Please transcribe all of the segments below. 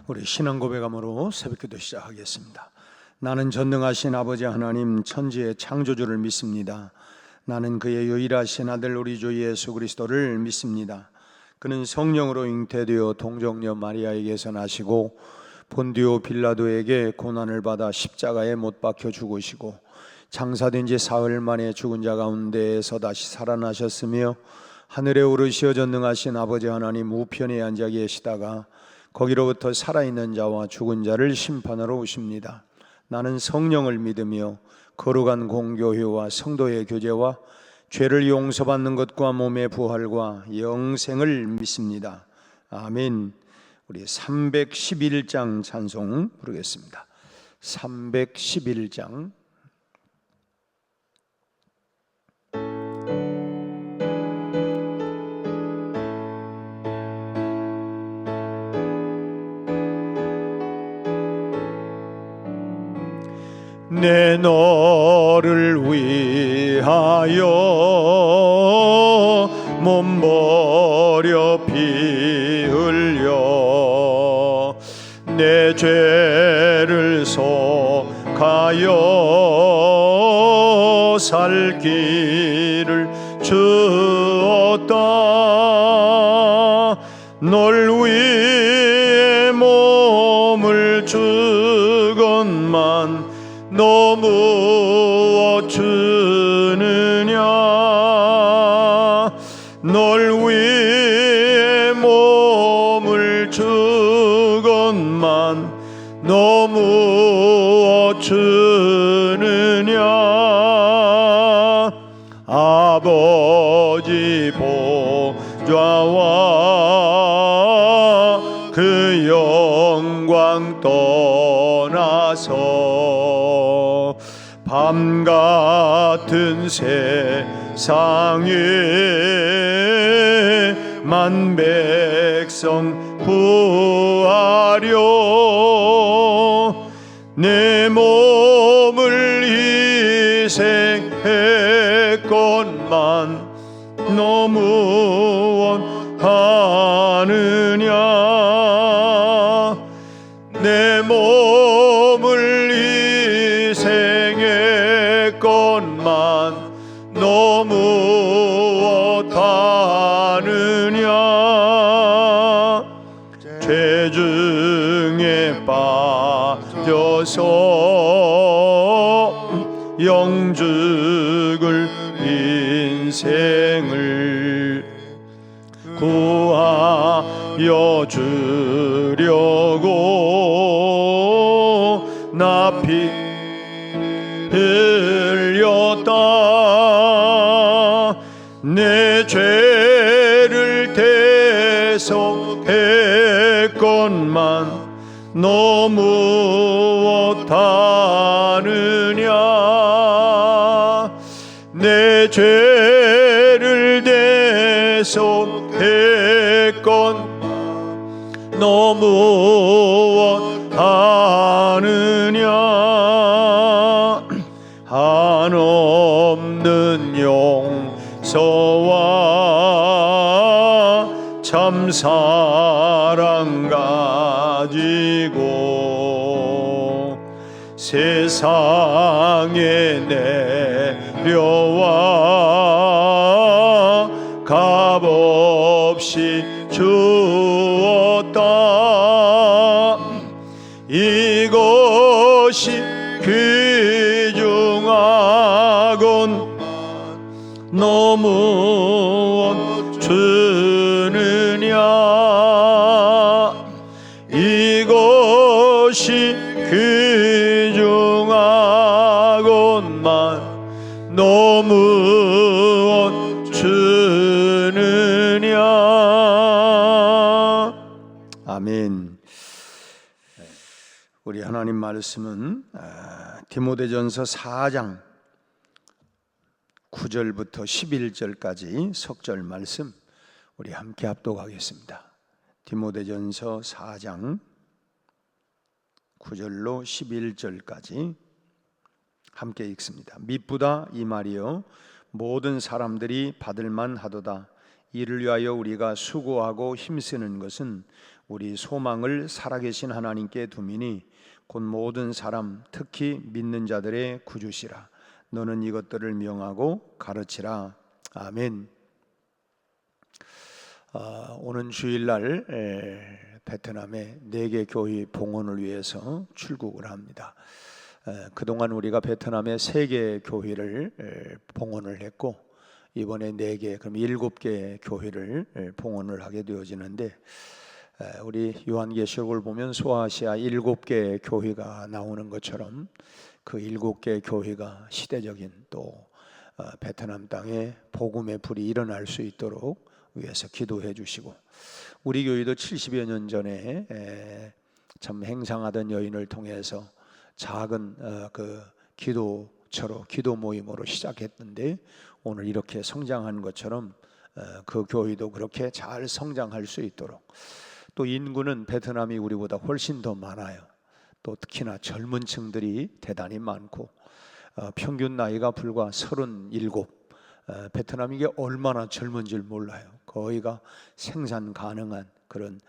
우리 신앙 고백함으로 새벽기도 시작하겠습니다. 나는 전능하신 아버지 하나님 천지의 창조주를 믿습니다. 나는 그의 유일하신 아들 우리 주 예수 그리스도를 믿습니다. 그는 성령으로 잉태되어 동정녀 마리아에게서 나시고 본디오 빌라도에게 고난을 받아 십자가에 못 박혀 죽으시고 장사된 지 사흘 만에 죽은 자 가운데에서 다시 살아나셨으며 하늘에 오르시어 전능하신 아버지 하나님 우편에 앉아 계시다가 거기로부터 살아있는 자와 죽은 자를 심판하러 오십니다. 나는 성령을 믿으며 거룩한 공교회와 성도의 교제와 죄를 용서받는 것과 몸의 부활과 영생을 믿습니다. 아멘. 우리 311장 찬송 부르겠습니다. 311장. 내 너를 위하여 몸 버려 피 흘려 내 죄를 속하여 살 길을 주었다. 널 위해 몸을 주건만 너 무엇 주느냐. 널 위해 몸을 주건만 너 무엇 주느냐. 아버지 보좌와 그 영광 떠나서 밤 같은 세상에 만 백성 구하려 내 몸을 희생했건만 너 무엇 하느냐. 내 몸을 희생했건만 너 무엇 하느냐. 죄 중에 빠져서 영죽을 인생을 구하여 주려고 나 피 흘렸다. 내 죄를 대속했건만 너 무엇 하느냐. 내 죄를 대속했건만 너 무엇 하느냐. 한없는 용서와 참 사랑 가지고 세상에 내려와 값없이 주었다. 이것이 귀중하건 너 무엇 주느냐. 이것이 귀중하건만 너 무엇 주느냐. 아멘. 우리 하나님 말씀은 디모데전서 4장 9절부터 11절까지 석절 말씀 우리 함께 합독하겠습니다. 디모데전서 4장 9절로 11절까지 함께 읽습니다. 미쁘다 이 말이요 모든 사람들이 받을만 하도다. 이를 위하여 우리가 수고하고 힘쓰는 것은 우리 소망을 살아계신 하나님께 두미니 곧 모든 사람 특히 믿는 자들의 구주시라. 너는 이것들을 명하고 가르치라. 아멘. 오는 주일날 베트남의 4개 교회 봉헌을 위해서 출국을 합니다. 그동안 우리가 베트남의 3개 교회를 봉헌을 했고 이번에 4개, 그럼 7개 교회를 봉헌을 하게 되어지는데, 우리 요한계시록을 보면 소아시아 7개 교회가 나오는 것처럼 그 7개 교회가 시대적인 또 베트남 땅에 복음의 불이 일어날 수 있도록 위해서 기도해 주시고, 우리 교회도 70여 년 전에 참 행상하던 여인을 통해서 작은 그 기도처로 기도 모임으로 시작했는데 오늘 이렇게 성장한 것처럼 그 교회도 그렇게 잘 성장할 수 있도록, 또 인구는 베트남이 우리보다 훨씬 더 많아요. 또 특히나 젊은 층들이 대단히 많고 평균 나이가 불과 37. 베트남이 이게 얼마나 젊은 줄 몰라요. 거의가 생산 가능한 그런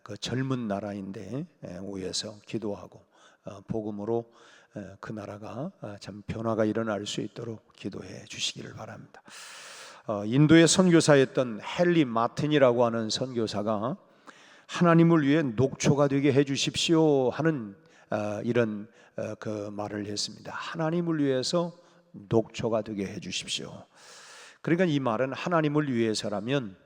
그 젊은 나라인데 위에서 기도하고 복음으로 그 나라가 참 변화가 일어날 수 있도록 기도해 주시기를 바랍니다. 인도의 선교사였던 헨리 마틴이라고 하는 선교사가 하나님을 위해 녹초가 되게 해 주십시오 하는 이런 그 말을 했습니다. 하나님을 위해서 녹초가 되게 해 주십시오. 그러니까 이 말은 하나님을 위해서라면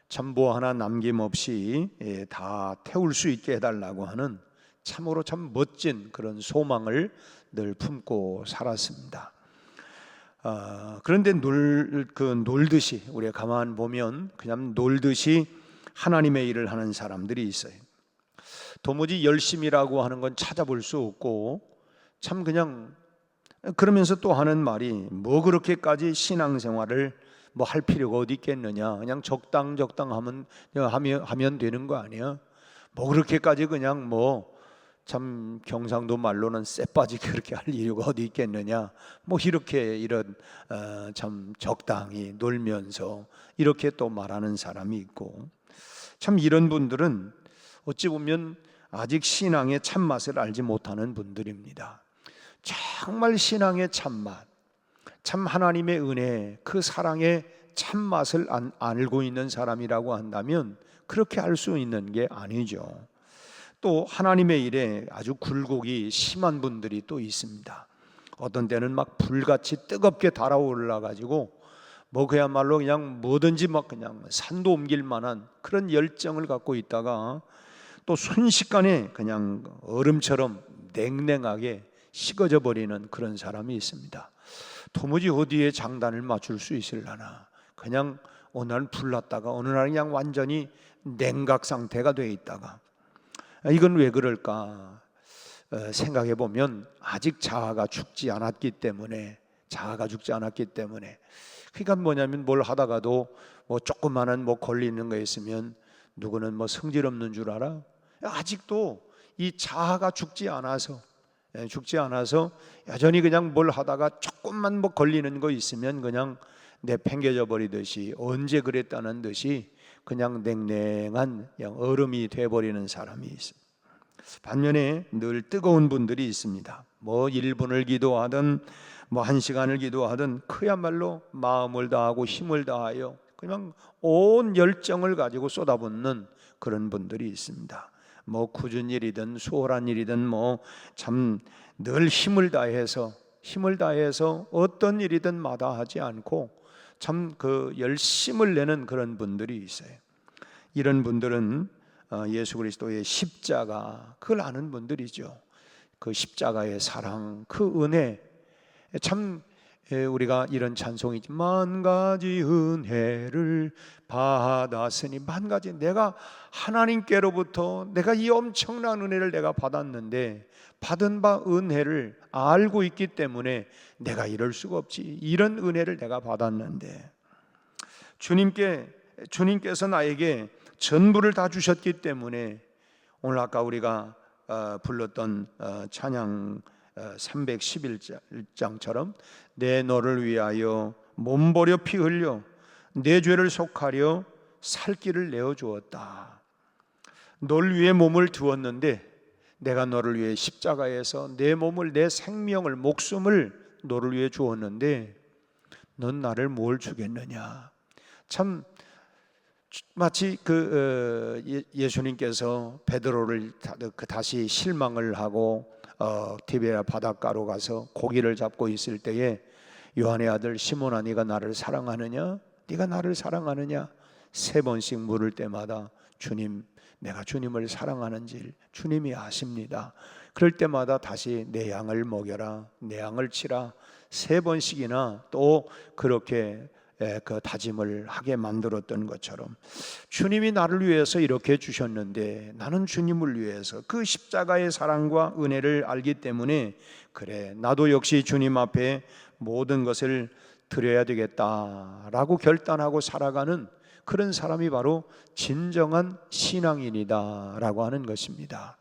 참 뭐 하나 남김없이 다 태울 수 있게 해달라고 하는 참으로 참 멋진 그런 소망을 늘 품고 살았습니다. 그런데 놀듯이 우리가 가만 보면 그냥 놀듯이 하나님의 일을 하는 사람들이 있어요. 도무지 열심이라고 하는 건 찾아볼 수 없고, 참 그냥 그러면서 또 하는 말이 뭐 그렇게까지 신앙생활을 뭐 할 필요가 어디 있겠느냐, 그냥 적당 하면 되는 거 아니야, 뭐 그렇게까지 그냥 뭐 참 경상도 말로는 쎄빠지게 그렇게 할 이유가 어디 있겠느냐, 뭐 이렇게 이런 참 적당히 놀면서 이렇게 또 말하는 사람이 있고, 참 이런 분들은 어찌 보면 아직 신앙의 참맛을 알지 못하는 분들입니다. 정말 신앙의 참맛, 참 하나님의 은혜, 그 사랑의 참맛을 알고 있는 사람이라고 한다면 그렇게 알 수 있는 게 아니죠. 또 하나님의 일에 아주 굴곡이 심한 분들이 또 있습니다. 어떤 때는 막 불같이 뜨겁게 달아올라 가지고 뭐 그야말로 그냥 뭐든지 막 그냥 산도 옮길 만한 그런 열정을 갖고 있다가 또 순식간에 그냥 얼음처럼 냉랭하게 식어져 버리는 그런 사람이 있습니다. 도무지 어디에 장단을 맞출 수 있을라나, 그냥 어느 날 불났다가 어느 날 그냥 완전히 냉각 상태가 돼 있다가, 이건 왜 그럴까 생각해 보면 아직 자아가 죽지 않았기 때문에, 그러니까 뭐냐면 뭘 하다가도 뭐 조그마한 뭐 걸리는 거 있으면 누구는 뭐 성질 없는 줄 알아? 아직도 이 자아가 죽지 않아서 여전히 그냥 뭘 하다가 조금만 뭐 걸리는 거 있으면 그냥 내팽개져 버리듯이, 언제 그랬다는 듯이 그냥 냉랭한 그냥 얼음이 돼버리는 사람이 있습니다. 반면에 늘 뜨거운 분들이 있습니다. 뭐 1분을 기도하든 뭐 1시간을 기도하든 그야말로 마음을 다하고 힘을 다하여 그냥 온 열정을 가지고 쏟아붓는 그런 분들이 있습니다. 뭐 굳은 일이든 수월한 일이든 뭐 참 늘 힘을 다해서 어떤 일이든 마다하지 않고 참 그 열심을 내는 그런 분들이 있어요. 이런 분들은 예수 그리스도의 십자가, 그걸 아는 분들이죠. 그 십자가의 사랑, 그 은혜, 참 우리가 이런 찬송이지, 만 가지 은혜를 받았으니, 만 가지, 내가 하나님께로부터 내가 이 엄청난 은혜를 내가 받았는데 받은 바 은혜를 알고 있기 때문에 내가 이럴 수가 없지, 이런 은혜를 내가 받았는데 주님께서 나에게 전부를 다 주셨기 때문에, 오늘 아까 우리가 불렀던 찬양 311장처럼 내 너를 위하여 몸 버려 피 흘려 내 죄를 속하려 살 길을 내어 주었다. 널 위해 몸을 두었는데 내가 너를 위해 십자가에서 내 몸을, 내 생명을, 목숨을 너를 위해 주었는데 넌 나를 뭘 주겠느냐. 참 마치 예수님께서 베드로를 다시 실망을 하고 디베랴 바닷가로 가서 고기를 잡고 있을 때에 요한의 아들 시몬아, 네가 나를 사랑하느냐? 네가 나를 사랑하느냐? 3번씩 물을 때마다 주님, 내가 주님을 사랑하는지 주님이 아십니다. 그럴 때마다 다시 내 양을 먹여라, 내 양을 치라, 3번씩이나 또 그렇게 그 다짐을 하게 만들었던 것처럼 주님이 나를 위해서 이렇게 주셨는데 나는 주님을 위해서 그 십자가의 사랑과 은혜를 알기 때문에 그래, 나도 역시 주님 앞에 모든 것을 드려야 되겠다라고 결단하고 살아가는 그런 사람이 바로 진정한 신앙인이다 라고 하는 것입니다.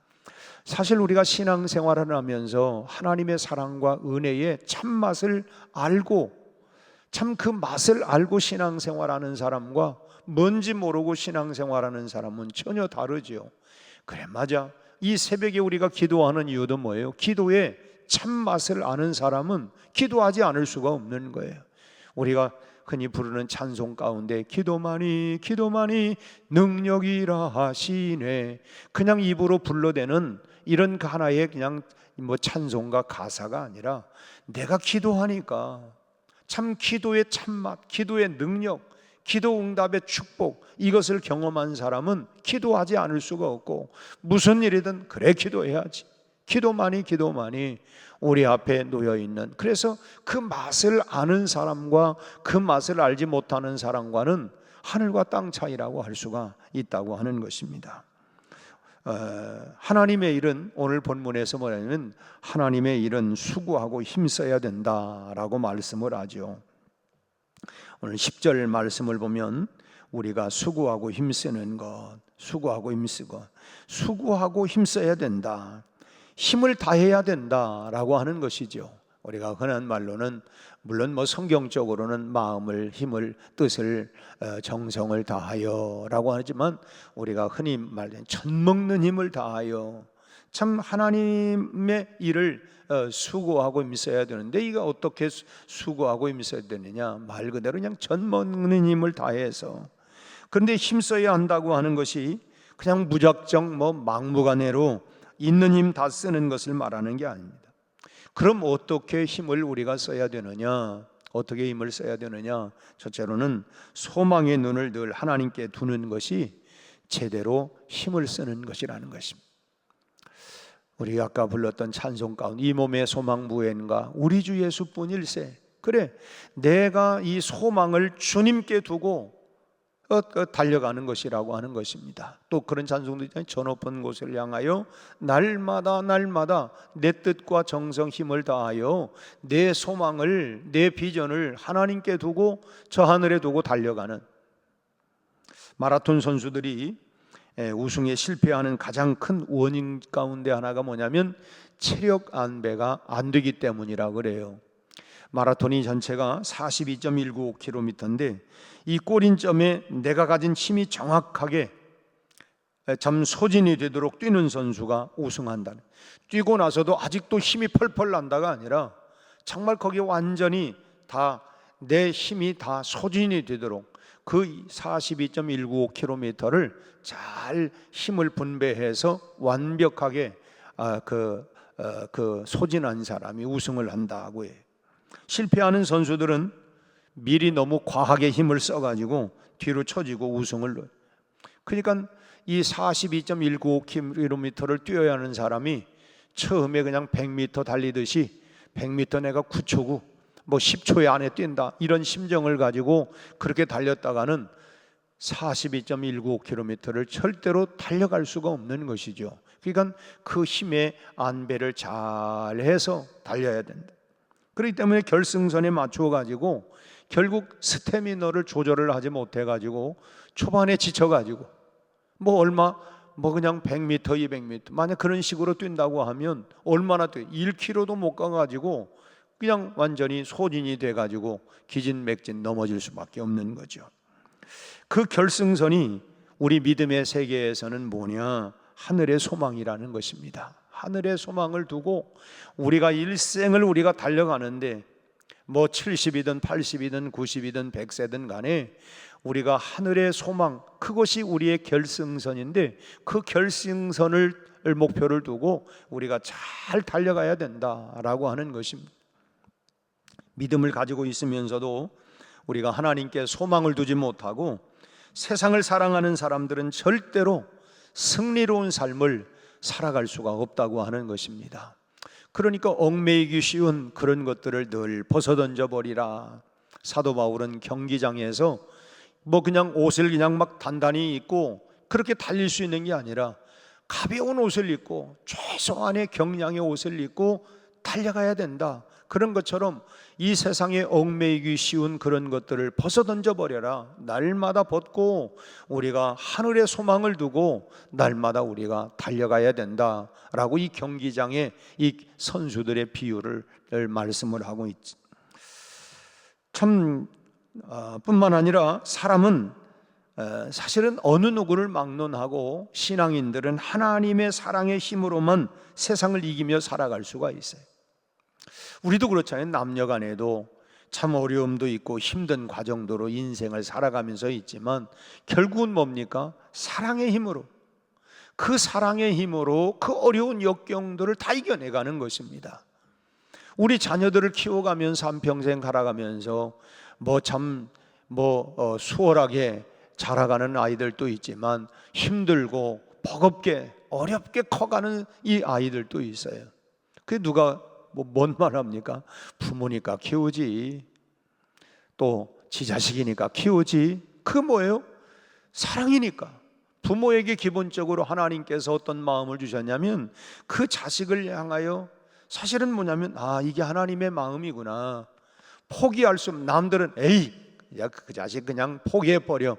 사실 우리가 신앙생활을 하면서 하나님의 사랑과 은혜의 참맛을 알고, 참 그 맛을 알고 신앙생활하는 사람과 뭔지 모르고 신앙생활하는 사람은 전혀 다르죠. 그래, 맞아. 이 새벽에 우리가 기도하는 이유도 뭐예요? 기도의 참맛을 아는 사람은 기도하지 않을 수가 없는 거예요. 우리가 흔히 부르는 찬송 가운데 기도만이 기도만이 능력이라 하시네, 그냥 입으로 불러대는 이런 하나의 그냥 찬송가 가사가 아니라 내가 기도하니까 참 기도의 참맛, 기도의 능력, 기도 응답의 축복, 이것을 경험한 사람은 기도하지 않을 수가 없고 무슨 일이든 그래 기도해야지, 기도만이 기도만이 우리 앞에 놓여 있는, 그래서 그 맛을 아는 사람과 그 맛을 알지 못하는 사람과는 하늘과 땅 차이라고 할 수가 있다고 하는 것입니다. 하나님의 일은, 오늘 본문에서 뭐냐면 하나님의 일은 수고하고 힘써야 된다라고 말씀을 하죠. 오늘 10절 말씀을 보면 우리가 수고하고 힘쓰는 것, 수고하고 힘쓰고, 수고하고 힘써야 된다, 힘을 다해야 된다라고 하는 것이죠. 우리가 흔한 말로는 물론 성경적으로는 마음을, 힘을, 뜻을, 정성을 다하여라고 하지만 우리가 흔히 말하는 젖먹는 힘을 다하여, 참 하나님의 일을 수고하고 힘써야 되는데 이가 어떻게 수고하고 힘써야 되느냐, 말 그대로 그냥 젖먹는 힘을 다해서. 그런데 힘써야 한다고 하는 것이 그냥 무작정 막무가내로 있는 힘 다 쓰는 것을 말하는 게 아닙니다. 그럼 어떻게 힘을 우리가 써야 되느냐? 어떻게 힘을 써야 되느냐? 첫째로는 소망의 눈을 늘 하나님께 두는 것이 제대로 힘을 쓰는 것이라는 것입니다. 우리 아까 불렀던 찬송 가운데 이 몸의 소망 무엇인가? 우리 주 예수뿐일세. 그래, 내가 이 소망을 주님께 두고 달려가는 것이라고 하는 것입니다. 또 그런 찬송도 있잖아요. 저 높은 곳을 향하여 날마다 날마다 내 뜻과 정성 힘을 다하여 내 소망을, 내 비전을 하나님께 두고 저 하늘에 두고 달려가는. 마라톤 선수들이 우승에 실패하는 가장 큰 원인 가운데 하나가 뭐냐면 체력 안배가 안 되기 때문이라고 그래요. 마라톤이 전체가 42.195km인데 이 꼬린점에 내가 가진 힘이 정확하게 참 소진이 되도록 뛰는 선수가 우승한다는, 뛰고 나서도 아직도 힘이 펄펄 난다가 아니라 정말 거기에 완전히 다 내 힘이 다 소진이 되도록 그 42.195km를 잘 힘을 분배해서 완벽하게 그 소진한 사람이 우승을 한다고 해요. 실패하는 선수들은 미리 너무 과하게 힘을 써가지고 뒤로 처지고 우승을. 그러니까 이 42.195km를 뛰어야 하는 사람이 처음에 그냥 100m 달리듯이 100m 내가 9초 9, 10초에 안에 뛴다, 이런 심정을 가지고 그렇게 달렸다가는 42.195km를 절대로 달려갈 수가 없는 것이죠. 그러니까 그 힘의 안배를 잘 해서 달려야 된다. 그렇기 때문에 결승선에 맞추어 가지고 결국 스태미너를 조절을 하지 못해 가지고 초반에 지쳐 가지고 그냥 100m, 200m 만약 그런 식으로 뛴다고 하면 얼마나 뛰어? 1km도 못 가 가지고 그냥 완전히 소진이 돼 가지고 기진맥진 넘어질 수밖에 없는 거죠. 그 결승선이 우리 믿음의 세계에서는 뭐냐? 하늘의 소망이라는 것입니다. 하늘의 소망을 두고 우리가 일생을 우리가 달려가는데 뭐 70이든 80이든 90이든 100세든 간에 우리가 하늘의 소망, 그것이 우리의 결승선인데 그 결승선을 목표를 두고 우리가 잘 달려가야 된다라고 하는 것입니다. 믿음을 가지고 있으면서도 우리가 하나님께 소망을 두지 못하고 세상을 사랑하는 사람들은 절대로 승리로운 삶을 살아갈 수가 없다고 하는 것입니다. 그러니까 얽매이기 쉬운 그런 것들을 늘 벗어던져 버리라. 사도 바울은 경기장에서 뭐 그냥 옷을 그냥 막 단단히 입고 그렇게 달릴 수 있는 게 아니라 가벼운 옷을 입고 최소한의 경량의 옷을 입고 달려가야 된다. 그런 것처럼 이 세상에 얽매이기 쉬운 그런 것들을 벗어던져 버려라. 날마다 벗고 우리가 하늘의 소망을 두고 날마다 우리가 달려가야 된다라고 이 경기장의 이 선수들의 비유를 말씀을 하고 있지. 참 뿐만 아니라 사람은 사실은 어느 누구를 막론하고 신앙인들은 하나님의 사랑의 힘으로만 세상을 이기며 살아갈 수가 있어요. 우리도 그렇잖아요. 남녀 간에도 참 어려움도 있고 힘든 과정도로 인생을 살아가면서 있지만 결국은 뭡니까? 사랑의 힘으로, 그 사랑의 힘으로 그 어려운 역경들을 다 이겨내가는 것입니다. 우리 자녀들을 키워가면서 한평생 살아가면서 수월하게 자라가는 아이들도 있지만 힘들고 버겁게 어렵게 커가는 이 아이들도 있어요. 그게 누가 뭔 말합니까? 부모니까 키우지, 또 지 자식이니까 키우지. 그게 뭐예요? 사랑이니까. 부모에게 기본적으로 하나님께서 어떤 마음을 주셨냐면 그 자식을 향하여 사실은 뭐냐면 이게 하나님의 마음이구나. 포기할 수 없는, 남들은 그 자식 그냥 포기해버려.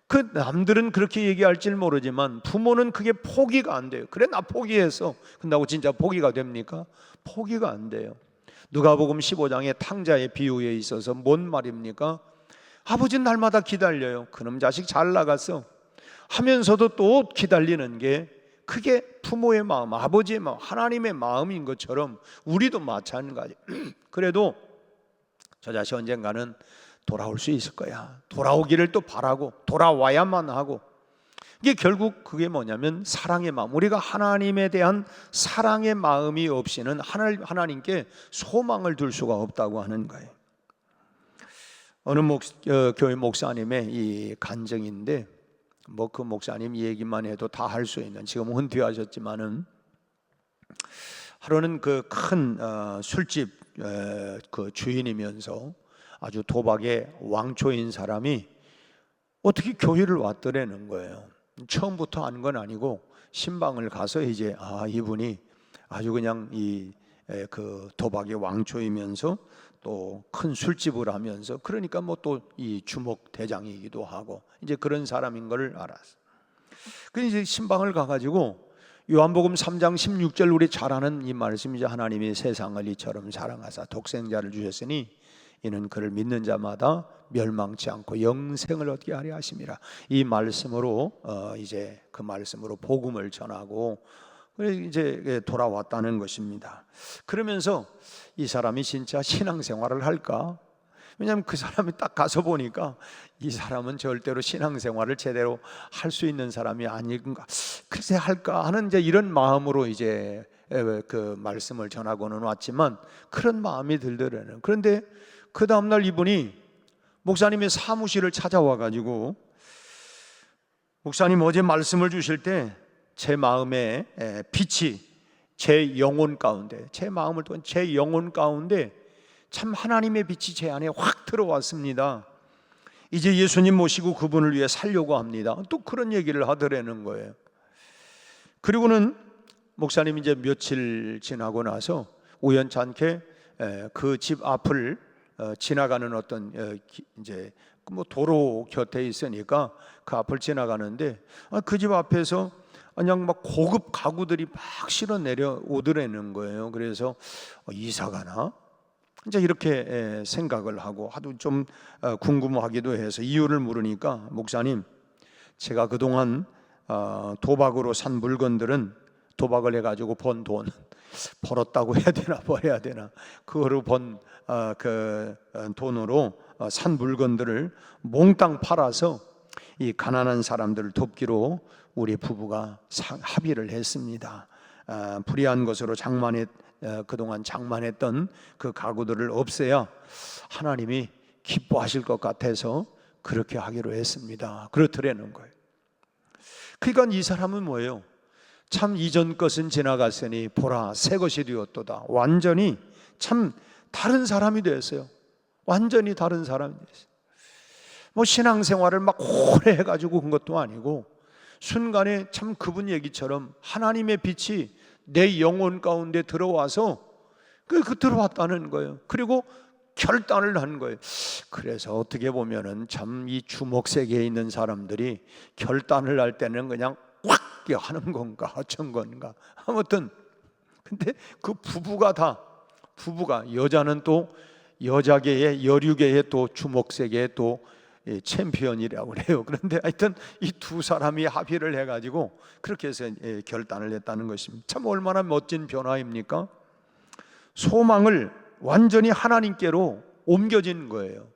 그 남들은 그렇게 얘기할지 모르지만 부모는 그게 포기가 안 돼요. 그래 나 포기해서 근다고 진짜 포기가 됩니까? 포기가 안 돼요. 누가복음 15장의 탕자의 비유에 있어서 뭔 말입니까? 아버지는 날마다 기다려요. 그놈 자식 잘 나갔어 하면서도 또 기다리는 게 그게 부모의 마음, 아버지의 마음, 하나님의 마음인 것처럼 우리도 마찬가지. 그래도 저 자식 언젠가는 돌아올 수 있을 거야. 돌아오기를 또 바라고 돌아와야만 하고, 이게 결국 그게 뭐냐면 사랑의 마음. 우리가 하나님에 대한 사랑의 마음이 없이는 하나님께 소망을 둘 수가 없다고 하는 거예요. 어느 교회 목사님의 이 간증인데 그 목사님 얘기만 해도 다 할 수 있는, 지금 은퇴하셨지만은 하루는 그 큰 술집 그 주인이면서 아주 도박의 왕초인 사람이 어떻게 교회를 왔더라는 거예요. 처음부터 한 건 아니고 신방을 가서 이제 이분이 아주 그냥 그 도박의 왕초이면서 또 큰 술집을 하면서 그러니까 또 이 주목 대장이기도 하고 이제 그런 사람인 걸 알았어. 그래서 이제 신방을 가가지고 요한복음 3장 16절 우리 잘 아는 이 말씀이죠. 하나님이 세상을 이처럼 사랑하사 독생자를 주셨으니 이는 그를 믿는 자마다 멸망치 않고 영생을 얻게 하려 하심이라. 이 말씀으로 이제 그 말씀으로 복음을 전하고 이제 돌아왔다는 것입니다. 그러면서 이 사람이 진짜 신앙생활을 할까? 왜냐하면 그 사람이 딱 가서 보니까 이 사람은 절대로 신앙생활을 제대로 할 수 있는 사람이 아닌가, 글쎄 할까 하는 이제 이런 마음으로 이제 그 말씀을 전하고는 왔지만 그런 마음이 들더라는. 그런데 그 다음날 이분이 목사님의 사무실을 찾아와 가지고 목사님 어제 말씀을 주실 때 제 마음에 빛이 제 영혼 가운데, 제 마음을 통한 제 영혼 가운데 참 하나님의 빛이 제 안에 확 들어왔습니다. 이제 예수님 모시고 그분을 위해 살려고 합니다. 또 그런 얘기를 하더라는 거예요. 그리고는 목사님이 이제 며칠 지나고 나서 우연찮게 그 집 앞을 지나가는 어떤 이제 도로 곁에 있으니까 그 앞을 지나가는데 그 집 앞에서 그냥 고급 가구들이 막 실어 내려오더라는 거예요. 그래서 이사 가나? 이제 이렇게 생각을 하고 하도 좀 궁금하기도 해서 이유를 물으니까, 목사님, 제가 그동안 도박으로 산 물건들은 도박을 해가지고 번 돈, 벌었다고 해야 되나 버려야 되나, 그거로 번 그 돈으로 산 물건들을 몽땅 팔아서 이 가난한 사람들을 돕기로 우리 부부가 합의를 했습니다. 불의한 것으로 그동안 장만했던 그 가구들을 없애야 하나님이 기뻐하실 것 같아서 그렇게 하기로 했습니다. 그렇더라는 거예요. 그러니까 이 사람은 뭐예요? 참 이전 것은 지나갔으니 보라 새 것이 되었도다. 완전히 참 다른 사람이 됐어요. 완전히 다른 사람이 됐어요. 뭐 신앙생활을 막 오래 해가지고 그런 것도 아니고 순간에 참 그분 얘기처럼 하나님의 빛이 내 영혼 가운데 들어와서 그 들어왔다는 거예요. 그리고 결단을 한 거예요. 그래서 어떻게 보면은 참 이 주목 세계에 있는 사람들이 결단을 할 때는 그냥 확 하는 건가 어쩐 건가, 아무튼 근데 그 부부가 여자는 또 여자계의 여류계의 또 주목 세계의 또 챔피언이라고 그래요. 그런데 하여튼 이 두 사람이 합의를 해가지고 그렇게 해서 결단을 했다는 것입니다. 참 얼마나 멋진 변화입니까? 소망을 완전히 하나님께로 옮겨진 거예요.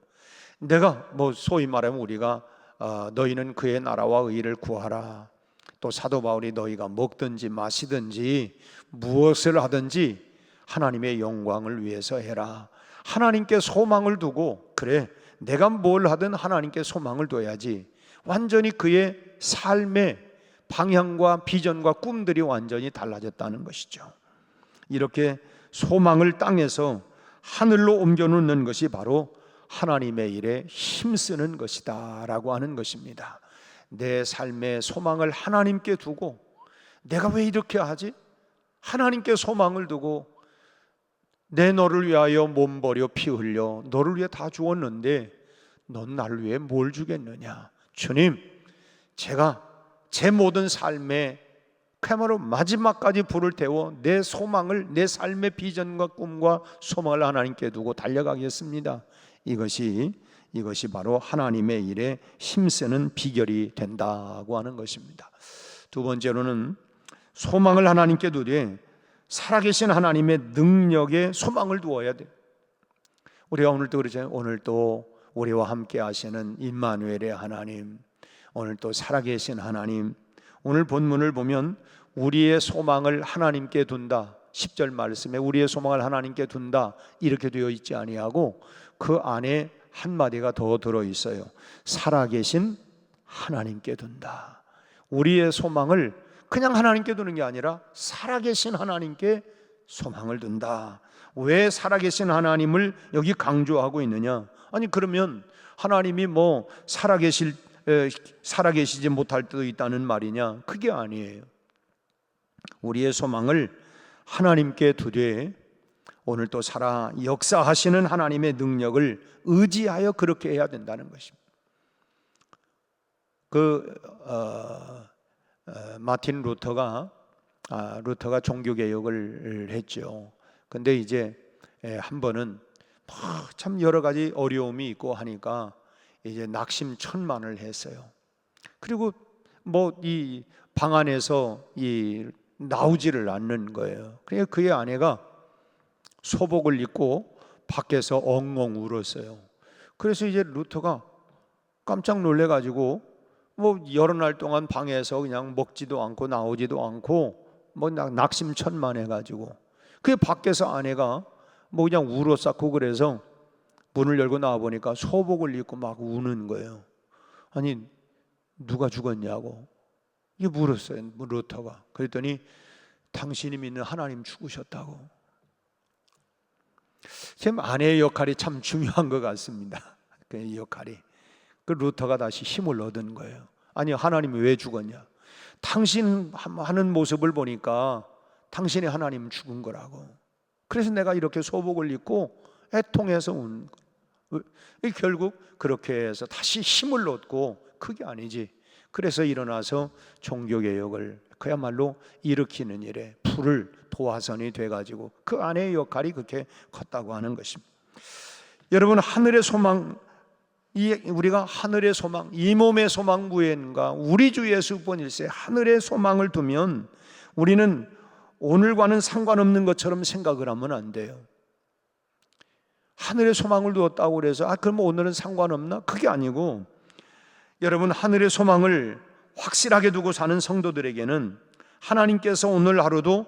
내가 뭐 소위 말하면 우리가 너희는 그의 나라와 의를 구하라, 또 사도 바울이 너희가 먹든지 마시든지 무엇을 하든지 하나님의 영광을 위해서 해라. 하나님께 소망을 두고, 그래 내가 뭘 하든 하나님께 소망을 둬야지. 완전히 그의 삶의 방향과 비전과 꿈들이 완전히 달라졌다는 것이죠. 이렇게 소망을 땅에서 하늘로 옮겨놓는 것이 바로 하나님의 일에 힘쓰는 것이다 라고 하는 것입니다. 내 삶의 소망을 하나님께 두고, 내가 왜 이렇게 하지? 하나님께 소망을 두고, 내 너를 위하여 몸 버려 피 흘려 너를 위해 다 주었는데 넌 나를 위해 뭘 주겠느냐? 주님, 제가 제 모든 삶에 그야말로 마지막까지 불을 태워 내 소망을, 내 삶의 비전과 꿈과 소망을 하나님께 두고 달려가겠습니다. 이것이 바로 하나님의 일에 힘쓰는 비결이 된다고 하는 것입니다. 두 번째로는 소망을 하나님께 두되 살아계신 하나님의 능력에 소망을 두어야 돼요. 우리가 오늘도 그러잖아요. 오늘도 우리와 함께 하시는 임마누엘의 하나님, 오늘도 살아계신 하나님. 오늘 본문을 보면 우리의 소망을 하나님께 둔다, 10절 말씀에 우리의 소망을 하나님께 둔다 이렇게 되어 있지 아니하고 그 안에 한마디가 더 들어있어요. 살아계신 하나님께 둔다. 우리의 소망을 그냥 하나님께 두는 게 아니라 살아계신 하나님께 소망을 둔다. 왜 살아계신 하나님을 여기 강조하고 있느냐? 아니 그러면 하나님이 뭐 살아계시지 못할 때도 있다는 말이냐? 그게 아니에요. 우리의 소망을 하나님께 두되 오늘 또 살아 역사하시는 하나님의 능력을 의지하여 그렇게 해야 된다는 것입니다. 마틴 루터가 종교개혁을 했죠. 근데 이제 한 번은 참 여러 가지 어려움이 있고 하니까 이제 낙심천만을 했어요. 그리고 뭐 이 방 안에서 나오지를 않는 거예요. 그래서 그의 아내가 소복을 입고 밖에서 엉엉 울었어요. 그래서 이제 루터가 깜짝 놀래가지고 뭐 여러 날 동안 방에서 그냥 먹지도 않고 나오지도 않고 뭐 낙심천만해가지고 그 밖에서 아내가 뭐 그냥 울었었고 그래서 문을 열고 나와 보니까 소복을 입고 막 우는 거예요. 아니 누가 죽었냐고 이게 물었어요, 루터가. 그랬더니 당신이 믿는 하나님 죽으셨다고. 지금 아내의 역할이 참 중요한 것 같습니다. 그 역할이. 그 루터가 다시 힘을 얻은 거예요. 아니 하나님이 왜 죽었냐? 당신 하는 모습을 보니까 당신의 하나님은 죽은 거라고. 그래서 내가 이렇게 소복을 입고 애통해서 운 거예요. 결국 그렇게 해서 다시 힘을 얻고 그게 아니지. 그래서 일어나서 종교개혁을 그야말로 일으키는 일에 불을 도화선이 돼가지고 그 아내의 역할이 그렇게 컸다고 하는 것입니다. 여러분, 하늘의 소망, 우리가 하늘의 소망, 이 몸의 소망 무엔가 우리 주 예수뿐일세 하늘의 소망을 두면 우리는 오늘과는 상관없는 것처럼 생각을 하면 안 돼요. 하늘의 소망을 두었다고 그래서 그럼 오늘은 상관없나? 그게 아니고, 여러분, 하늘의 소망을 확실하게 두고 사는 성도들에게는 하나님께서 오늘 하루도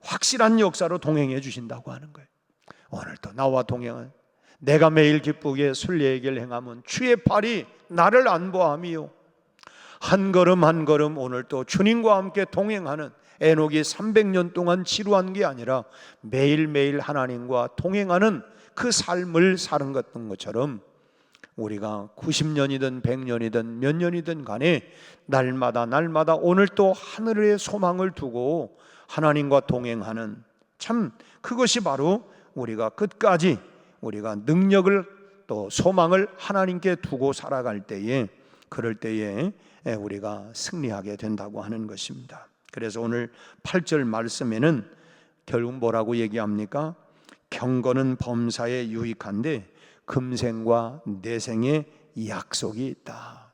확실한 역사로 동행해 주신다고 하는 거예요. 오늘도 나와 동행한, 내가 매일 기쁘게 순례의 길 행하면 주의 팔이 나를 안보함이요. 한 걸음 한 걸음 오늘도 주님과 함께 동행하는, 에녹이 300년 동안 지루한 게 아니라 매일매일 하나님과 동행하는 그 삶을 사는 것처럼 우리가 90년이든 100년이든 몇 년이든 간에 날마다 오늘 또 하늘의 소망을 두고 하나님과 동행하는, 참 그것이 바로 우리가 끝까지 우리가 능력을 또 소망을 하나님께 두고 살아갈 때에, 그럴 때에 우리가 승리하게 된다고 하는 것입니다. 그래서 오늘 8절 말씀에는 결국 뭐라고 얘기합니까? 경건은 범사에 유익한데 금생과 내생의 약속이 있다.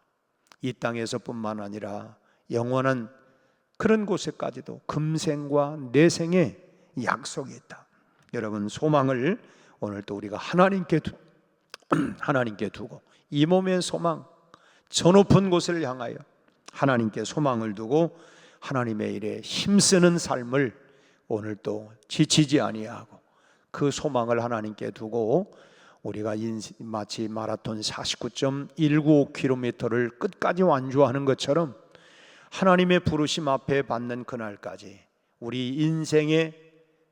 이 땅에서뿐만 아니라 영원한 그런 곳에까지도 금생과 내생의 약속이 있다. 여러분, 소망을 오늘 또 우리가 하나님께 두고 이 몸의 소망, 저 높은 곳을 향하여 하나님께 소망을 두고 하나님의 일에 힘쓰는 삶을 오늘 또 지치지 아니하고 그 소망을 하나님께 두고 우리가 마치 마라톤 49.195km를 끝까지 완주하는 것처럼 하나님의 부르심 앞에 받는 그날까지 우리 인생의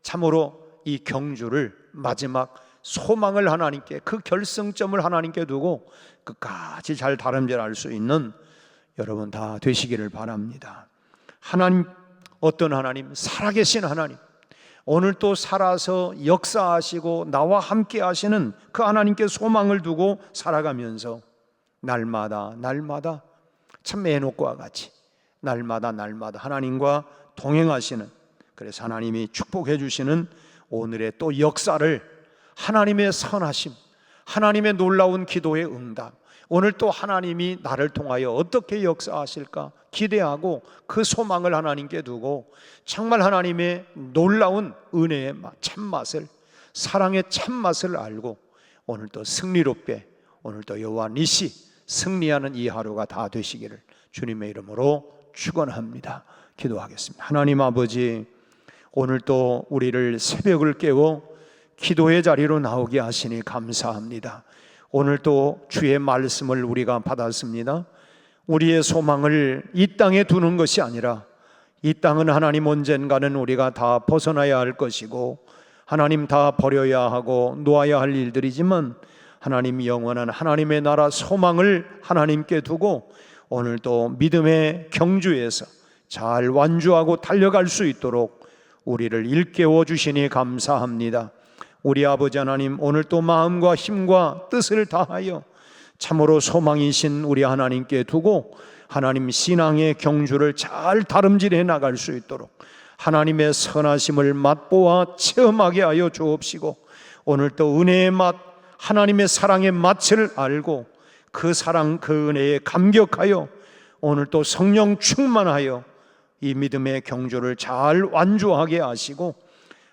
참으로 이 경주를, 마지막 소망을 하나님께, 그 결승점을 하나님께 두고 끝까지 잘 다름질할 수 있는 여러분 다 되시기를 바랍니다. 하나님, 어떤 하나님? 살아계신 하나님, 오늘 또 살아서 역사하시고 나와 함께 하시는 그 하나님께 소망을 두고 살아가면서 날마다 참 에녹과 같이 날마다 하나님과 동행하시는, 그래서 하나님이 축복해 주시는 오늘의 또 역사를, 하나님의 선하심, 하나님의 놀라운 기도의 응답, 오늘 또 하나님이 나를 통하여 어떻게 역사하실까 기대하고 그 소망을 하나님께 두고 정말 하나님의 놀라운 은혜의 참맛을, 사랑의 참맛을 알고 오늘 또 승리롭게, 오늘 또 여호와 니시 승리하는 이 하루가 다 되시기를 주님의 이름으로 축원합니다. 기도하겠습니다. 하나님 아버지, 오늘 또 우리를 새벽을 깨워 기도의 자리로 나오게 하시니 감사합니다. 오늘 또 주의 말씀을 우리가 받았습니다. 우리의 소망을 이 땅에 두는 것이 아니라, 이 땅은 하나님 언젠가는 우리가 다 벗어나야 할 것이고 하나님 다 버려야 하고 놓아야 할 일들이지만, 하나님 영원한 하나님의 나라 소망을 하나님께 두고 오늘 또 믿음의 경주에서 잘 완주하고 달려갈 수 있도록 우리를 일깨워 주시니 감사합니다. 우리 아버지 하나님, 오늘 또 마음과 힘과 뜻을 다하여 참으로 소망이신 우리 하나님께 두고 하나님 신앙의 경주를 잘 다름질해 나갈 수 있도록 하나님의 선하심을 맛보아 체험하게 하여 주옵시고, 오늘 또 은혜의 맛, 하나님의 사랑의 맛을 알고 그 사랑, 그 은혜에 감격하여 오늘 또 성령 충만하여 이 믿음의 경주를 잘 완주하게 하시고,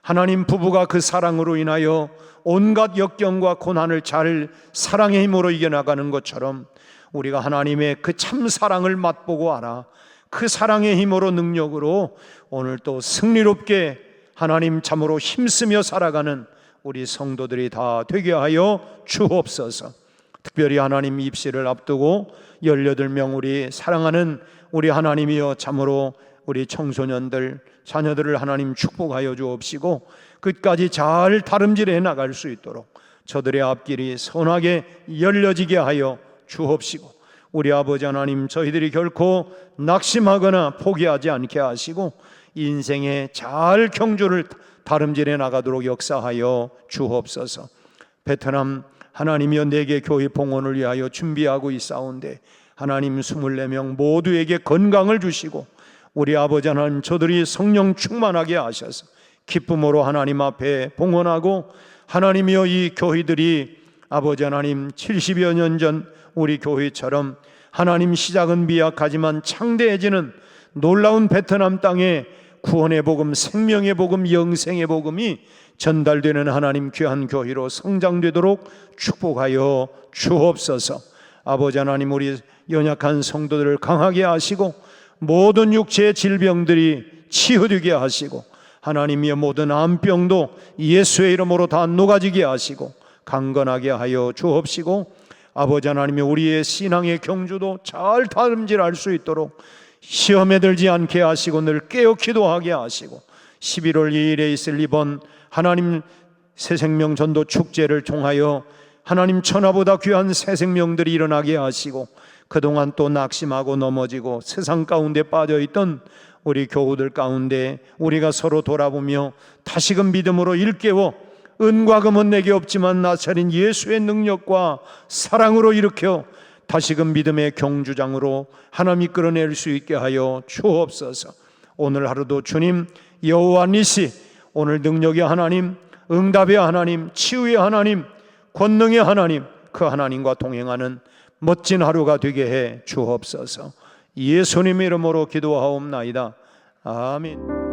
하나님 부부가 그 사랑으로 인하여 온갖 역경과 고난을 잘 사랑의 힘으로 이겨나가는 것처럼 우리가 하나님의 그 참 사랑을 맛보고 알아 그 사랑의 힘으로, 능력으로 오늘 또 승리롭게 하나님 참으로 힘쓰며 살아가는 우리 성도들이 다 되게 하여 주옵소서. 특별히 하나님 입시를 앞두고 18명 우리 사랑하는 우리 하나님이여, 참으로 우리 청소년들, 자녀들을 하나님 축복하여 주옵시고 끝까지 잘 다름질해 나갈 수 있도록 저들의 앞길이 선하게 열려지게 하여 주옵시고, 우리 아버지 하나님, 저희들이 결코 낙심하거나 포기하지 않게 하시고 인생의 잘 경주를 다름질해 나가도록 역사하여 주옵소서. 베트남 하나님이여, 4개 교회 봉헌을 위하여 준비하고 있사온데 하나님 24명 모두에게 건강을 주시고 우리 아버지 하나님, 저들이 성령 충만하게 하셔서 기쁨으로 하나님 앞에 봉헌하고 하나님이여, 이 교회들이 아버지 하나님, 70여 년 전 우리 교회처럼 하나님 시작은 미약하지만 창대해지는 놀라운 베트남 땅에 구원의 복음, 생명의 복음, 영생의 복음이 전달되는 하나님 귀한 교회로 성장되도록 축복하여 주옵소서. 아버지 하나님, 우리 연약한 성도들을 강하게 하시고 모든 육체의 질병들이 치유되게 하시고 하나님의 모든 암병도 예수의 이름으로 다 녹아지게 하시고 강건하게 하여 주옵시고 아버지 하나님이 우리의 신앙의 경주도 잘 다름질할 수 있도록 시험에 들지 않게 하시고 늘 깨어 기도하게 하시고 11월 2일에 있을 이번 하나님 새생명 전도 축제를 통하여 하나님 천하보다 귀한 새생명들이 일어나게 하시고 그동안 또 낙심하고 넘어지고 세상 가운데 빠져있던 우리 교우들 가운데 우리가 서로 돌아보며 다시금 믿음으로 일깨워 은과 금은 내게 없지만 나차린 예수의 능력과 사랑으로 일으켜 다시금 믿음의 경주장으로 하나님 이끌어낼 수 있게 하여 주옵소서. 오늘 하루도 주님 여호와 니시, 오늘 능력의 하나님, 응답의 하나님, 치유의 하나님, 권능의 하나님, 그 하나님과 동행하는 멋진 하루가 되게 해 주옵소서. 예수님의 이름으로 기도하옵나이다. 아멘.